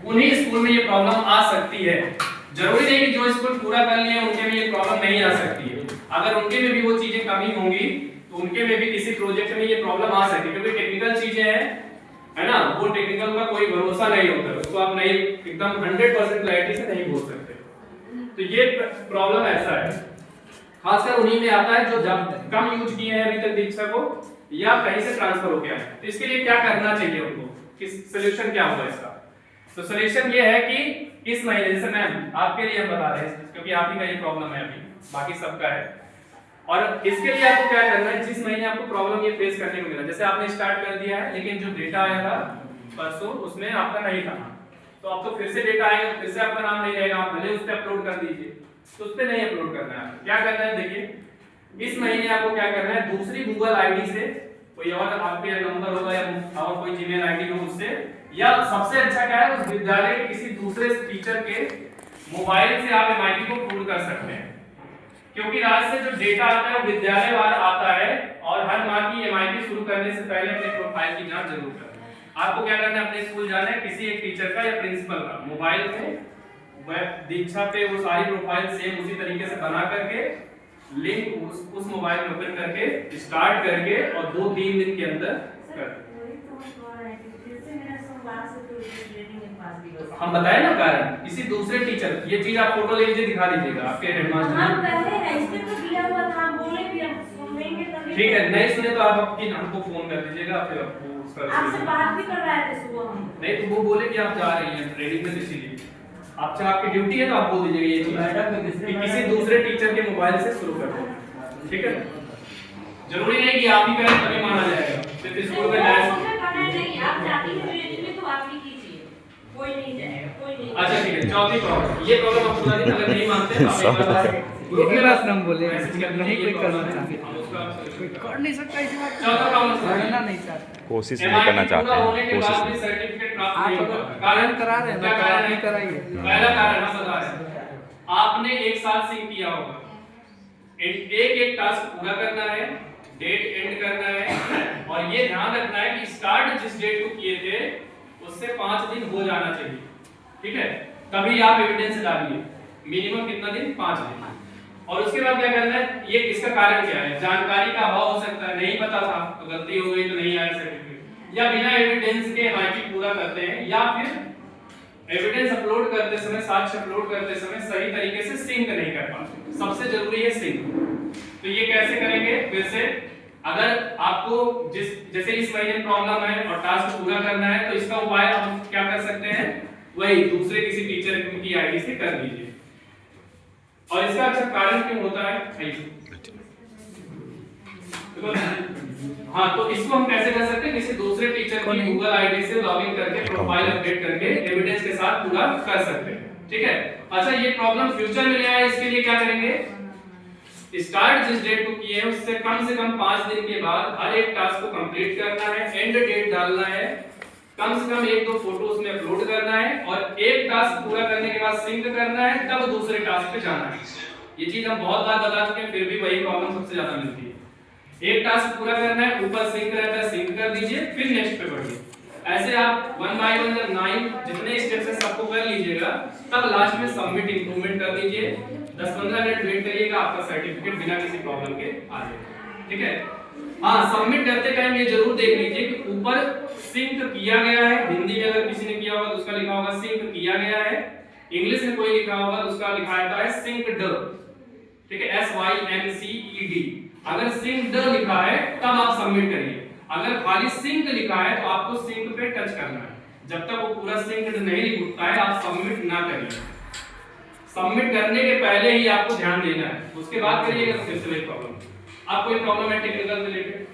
उन्हीं स्कूल में ये प्रॉब्लम आ सकती है। जरूरी नहीं कि जो स्कूल पूरा कर लिए उनके में ये प्रॉब्लम नहीं आ सकती है। अगर उनके में भी वो चीजें कमी होंगी तो उनके में भी किसी प्रोजेक्ट में ये प्रॉब्लम आ सकती है, क्योंकि टेक्निकल चीजें हैं, है ना, वो टेक्निकल का कोई भरोसा नहीं होता, उसको आप नहीं एकदम 100% क्लैरिटी से नहीं बोल सकते। तो ये प्रॉब्लम ऐसा है, खासकर उन्हीं में आता है जो जब कम यूज किए हैं अभी तक दीक्षा को या कहीं से ट्रांसफर हो गया है। तो इसके लिए क्या करना चाहिए उनको, किस सोल्यूशन क्या होगा इसका? तो सोल्यूशन ये है कि इस महीने, जैसे मैं आपके लिए बता रहे हैं क्योंकि आप ही का ये प्रॉब्लम है, अभी बाकी सबका है, और इसके लिए आपको क्या करना है, जिस महीने आपको प्रॉब्लम ये फेस करने को मिला, जैसे आपने स्टार्ट कर दिया है लेकिन जो डेटा आया था परसों उसमें आपका नहीं था, तो अब तो फिर से डेटा आएगा, फिर से आपका नाम नहीं रहेगा, आप भले उस पर अपलोड कर दीजिए, तो उस पर नहीं अपलोड करना है। क्या करना है, देखिए इस महीने आपको क्या करना है, दूसरी गूगल आईडी से, कोई और आपके नंबर होगा या और कोई जीमेल आईडी हो उससे, या सबसे अच्छा क्या है, उस विद्यालय के किसी दूसरे टीचर के मोबाइल से आप एमआईटी को पूर्ण कर सकते हैं, क्योंकि राज्य से जो डेटा आता है वो विद्यालय वार आता है, और हर माह की एमआईटी शुरू करने से पहले अपने प्रोफाइल की जांच जरूर करें। आपको क्या करना है, अपने स्कूल जाना है, किसी एक टीचर का या प्रिंसिपल का मोबाइल में दीक्षा पे वो सारी प्रोफाइल सेम उसी तरीके से बना करके लिंक उस मोबाइल में ओपन करके स्टार्ट करके और 2-3 दिन के अंदर कर। हम बताए ना कारण, किसी दूसरे टीचर, ये चीज आप फोटो ले लीजिए, दिखा दीजिएगा आपके हेडमास्टर। हम पहले है इस पे तो दिया हुआ था, हम बोले भी हम सुनेंगे तभी। ठीक है, नहीं सुने तो आप अपनी हमको फोन कर दीजिएगा, फिर आपको उसका आपसे बात भी कर रहे थे सुबह हम। नहीं तो वो बोले कि आप जा रही हैं ट्रेनिंग में, इसीलिए आपसे आपकी ड्यूटी है तो आप बोल दीजिएगा ये चीज कि किसी दूसरे टीचर के मोबाइल से शुरू कर दो, ठीक है। जरूरी नहीं कि आप ही करें तभी माना जाएगा, सिर्फ स्कूल में जाए आप जाती हैं तो आप ही कीजिए, कोई नहीं जाएगा, कोई नहीं। अच्छा ठीक है, चौथी प्रॉब्लम, ये प्रॉब्लम आप पूरा दिन अगर नहीं मानते तो आप एक बार ये बात हम बोले नहीं कोई करना चाहते, हम उसका कोई कर नहीं सकता इस बात चौथा प्रॉब्लम करना नहीं चाहता, कोशिश नहीं करना चाहते हैं, कोशिश नहीं। सर्टिफिकेट प्राप्त आप नहीं अगर होगा। कारण करा रहे हैं क्या तो कारण आप है? ही कराइए। पहला कारण हम बता रहे हैं, आपने एक साथ सिंक किया होगा, एक टास्क पूरा करना है, डेट एंड करना है, और ये ध्यान रखना है कि स्टार्ट जिस डेट को किए थे उससे 5 दिन हो जाना चाहिए, ठीक है, तभी आप एविडेंस डालिए। मिनिमम कितना दिन, 5 दिन। और उसके बाद क्या करना है, ये इसका कारण क्या है, जानकारी का अभाव हो सकता है, नहीं पता था तो गलती हो गई तो नहीं आया सर्टिफिकेट, या बिना एविडेंस के एमआईटी पूरा करते हैं, या फिर एविडेंस अपलोड करते समय, साक्ष्य अपलोड करते समय सही तरीके से सिंक नहीं कर पाते। सबसे जरूरी है सिंक। तो ये कैसे करेंगे, फिर से अगर आपको जैसे इस महीने प्रॉब्लम है और टास्क पूरा करना है, तो इसका उपाय हम क्या कर सकते हैं, वही दूसरे किसी टीचर की आईडी से कर लीजिए। और इसका अच्छा कारण क्यों होता है, हाँ, तो इसको हम कैसे कर सकते हैं, किसी दूसरे टीचर की गूगल आईडी से लॉगिन करके प्रोफाइल अपडेट करके एविडेंस के साथ पूरा कर सकते हैं, ठीक है। अच्छा, ये प्रॉब्लम फ्यूचर में ले आए, इसके लिए क्या करेंगे, स्टार्ट जिस डेट को किए हैं उससे कम 5 दिन के बाद हर एक टास्क को कंप्लीट करना है, एंड डेट डालना है, कम से कम 1-2 फोटो उसमें अपलोड करना है, और एक टास्क पूरा करने के बाद सिंक करना है, तब दूसरे टास्क पे जाना है। ये चीज हम बहुत बार बता चुके हैं, फिर भी वही प्रॉब्लम सबसे ज्यादा मिलती है। एक टास्क पूरा करना है, ऊपर सिंक रहता है, सिंक कर दीजिए, फिर नेक्स्ट पे बढ़िए। ऐसे आप 1 बाय 1 जब 9 जितने स्टेप्स हैं सबको कर लीजिएगा, तब लास्ट में सबमिट इंप्रूवमेंट कर दीजिए। 10-15 मिनट वेट करिएगा, आपका सर्टिफिकेट बिना किसी प्रॉब्लम के आ जाएगा, ठीक है। हाँ, सबमिट करते टाइम ये जरूर देख लीजिए कि ऊपर सिंक किया गया है, हिंदी में अगर किसी ने किया होगा तो उसका लिखा होगा सिंक किया गया है, इंग्लिश में कोई लिखा होगा तो उसका लिखा रहता है सिंक्ड, ठीक है, SYNCED। अगर सिंक्ड लिखा है तब आप सबमिट करिए, अगर खाली सिंक लिखा है तो आपको सिंक पे टच करना है, जब तक वो पूरा सिंक्ड नहीं लिखता है आप सबमिट ना करिए। सबमिट करने के पहले ही आपको ध्यान देना है, उसके बाद करिएगा तो फिर से वही प्रॉब्लम। आप कोई प्रॉब्लम है टेक्निकल रिलेटेड?